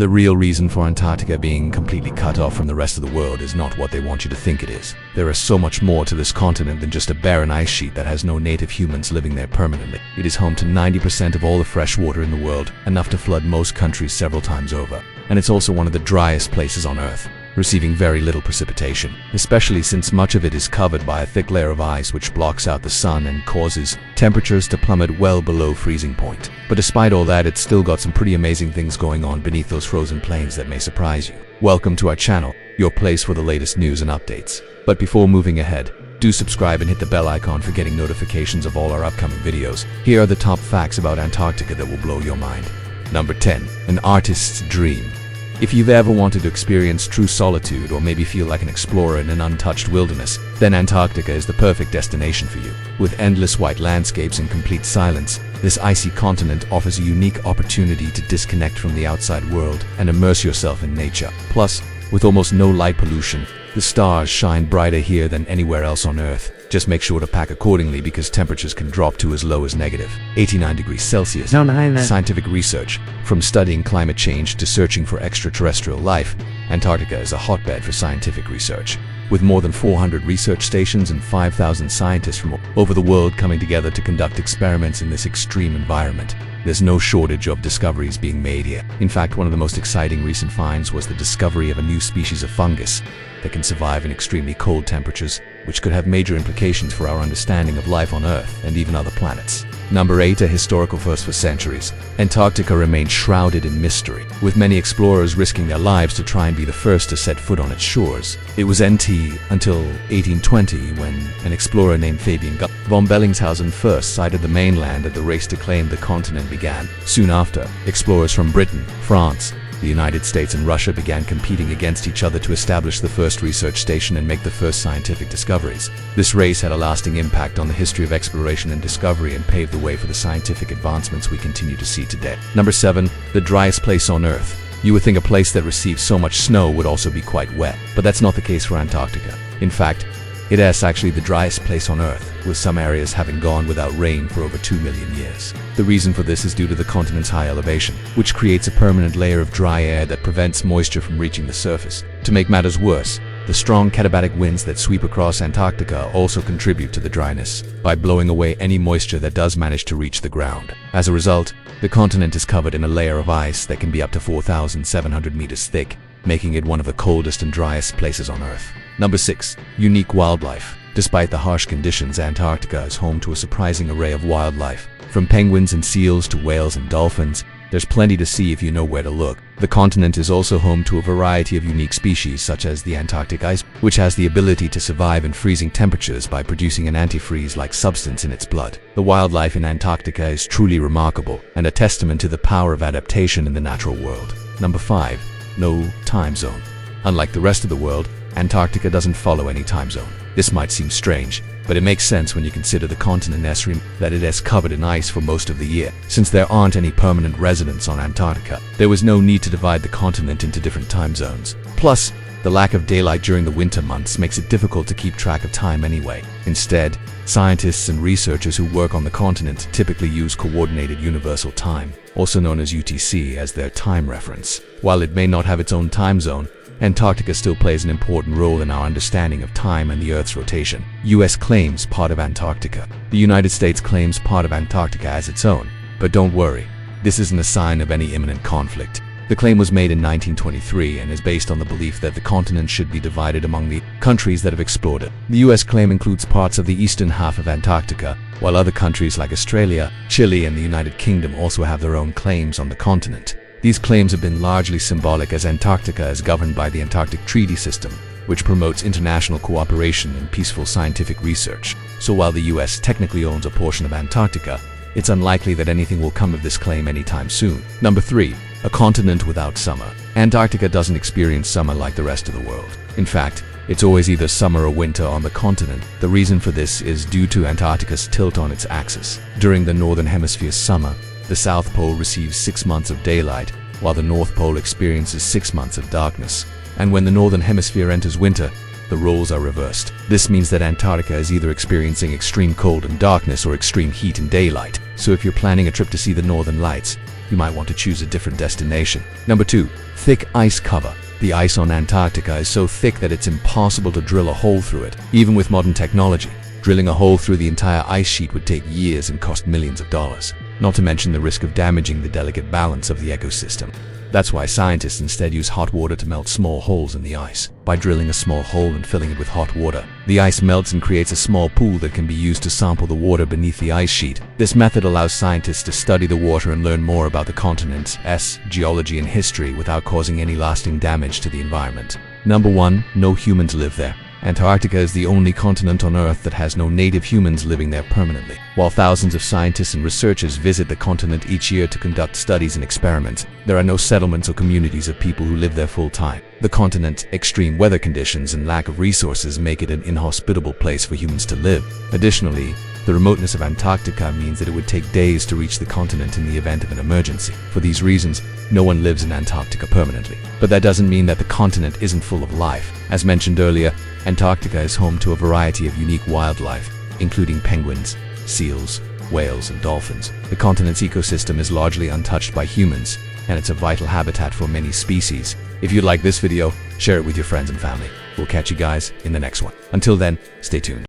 The real reason for Antarctica being completely cut off from the rest of the world is not what they want you to think it is. There is so much more to this continent than just a barren ice sheet that has no native humans living there permanently. It is home to 90% of all the fresh water in the world, enough to flood most countries several times over. And it's also one of the driest places on Earth, receiving very little precipitation, especially since much of it is covered by a thick layer of ice which blocks out the sun and causes temperatures to plummet well below freezing point. But despite all that, it's still got some pretty amazing things going on beneath those frozen plains that may surprise you. Welcome to our channel, your place for the latest news and updates. But before moving ahead, do subscribe and hit the bell icon for getting notifications of all our upcoming videos. Here are the top facts about Antarctica that will blow your mind. Number 10. An artist's dream. If you've ever wanted to experience true solitude or maybe feel like an explorer in an untouched wilderness, then Antarctica is the perfect destination for you. With endless white landscapes and complete silence, this icy continent offers a unique opportunity to disconnect from the outside world and immerse yourself in nature. Plus, with almost no light pollution, the stars shine brighter here than anywhere else on Earth. Just make sure to pack accordingly because temperatures can drop to as low as -89 degrees Celsius. Scientific research, from studying climate change to searching for extraterrestrial life, Antarctica is a hotbed for scientific research. With more than 400 research stations and 5,000 scientists from all over the world coming together to conduct experiments in this extreme environment, there's no shortage of discoveries being made here. In fact, one of the most exciting recent finds was the discovery of a new species of fungus that can survive in extremely cold temperatures, which could have major implications for our understanding of life on Earth and even other planets. Number 8. A historical first for centuries. Antarctica remains shrouded in mystery, with many explorers risking their lives to try and be the first to set foot on its shores. It was NT until 1820 when an explorer named Fabian von Bellingshausen first sighted the mainland and the race to claim the continent began. Soon after, explorers from Britain, France, the United States and Russia began competing against each other to establish the first research station and make the first scientific discoveries. This race had a lasting impact on the history of exploration and discovery and paved the way for the scientific advancements we continue to see today. Number 7. The driest place on Earth. You would think a place that receives so much snow would also be quite wet, but that's not the case for Antarctica. In fact, it is actually the driest place on Earth, with some areas having gone without rain for over 2 million years. The reason for this is due to the continent's high elevation, which creates a permanent layer of dry air that prevents moisture from reaching the surface. To make matters worse, the strong katabatic winds that sweep across Antarctica also contribute to the dryness by blowing away any moisture that does manage to reach the ground. As a result, the continent is covered in a layer of ice that can be up to 4,700 meters thick, making it one of the coldest and driest places on Earth. Number 6. Unique wildlife. Despite the harsh conditions, Antarctica is home to a surprising array of wildlife. From penguins and seals to whales and dolphins, there's plenty to see if you know where to look. The continent is also home to a variety of unique species such as the Antarctic ice, which has the ability to survive in freezing temperatures by producing an antifreeze-like substance in its blood. The wildlife in Antarctica is truly remarkable and a testament to the power of adaptation in the natural world. Number 5. No time zone. Unlike the rest of the world, Antarctica doesn't follow any time zone. This might seem strange, but it makes sense when you consider the continent that it is covered in ice for most of the year. Since there aren't any permanent residents on Antarctica, there was no need to divide the continent into different time zones. Plus, the lack of daylight during the winter months makes it difficult to keep track of time anyway. Instead, scientists and researchers who work on the continent typically use Coordinated Universal Time, also known as UTC, as their time reference. While it may not have its own time zone, Antarctica still plays an important role in our understanding of time and the Earth's rotation. US claims part of Antarctica. The United States claims part of Antarctica as its own. But don't worry, this isn't a sign of any imminent conflict. The claim was made in 1923 and is based on the belief that the continent should be divided among the countries that have explored it. The US claim includes parts of the eastern half of Antarctica, while other countries like Australia, Chile, and the United Kingdom also have their own claims on the continent. These claims have been largely symbolic, as Antarctica is governed by the Antarctic Treaty System, which promotes international cooperation and peaceful scientific research. So while the US technically owns a portion of Antarctica, it's unlikely that anything will come of this claim anytime soon. Number 3. A continent without summer. Antarctica doesn't experience summer like the rest of the world. In fact, it's always either summer or winter on the continent. The reason for this is due to Antarctica's tilt on its axis. During the Northern Hemisphere's summer, the South Pole receives 6 months of daylight, while the North Pole experiences 6 months of darkness. And when the Northern Hemisphere enters winter, the roles are reversed. This means that Antarctica is either experiencing extreme cold and darkness or extreme heat and daylight. So if you're planning a trip to see the Northern Lights, you might want to choose a different destination. Number 2. Thick ice cover. The ice on Antarctica is so thick that it's impossible to drill a hole through it. Even with modern technology, drilling a hole through the entire ice sheet would take years and cost millions of dollars, not to mention the risk of damaging the delicate balance of the ecosystem. That's why scientists instead use hot water to melt small holes in the ice. By drilling a small hole and filling it with hot water, the ice melts and creates a small pool that can be used to sample the water beneath the ice sheet. This method allows scientists to study the water and learn more about the continent's geology and history without causing any lasting damage to the environment. Number 1. No humans live there. Antarctica is the only continent on Earth that has no native humans living there permanently. While thousands of scientists and researchers visit the continent each year to conduct studies and experiments, there are no settlements or communities of people who live there full-time. The continent's extreme weather conditions and lack of resources make it an inhospitable place for humans to live. Additionally, the remoteness of Antarctica means that it would take days to reach the continent in the event of an emergency. For these reasons, no one lives in Antarctica permanently. But that doesn't mean that the continent isn't full of life. As mentioned earlier, Antarctica is home to a variety of unique wildlife, including penguins, seals, whales, and dolphins. The continent's ecosystem is largely untouched by humans, and it's a vital habitat for many species. If you like this video, share it with your friends and family. We'll catch you guys in the next one. Until then, stay tuned.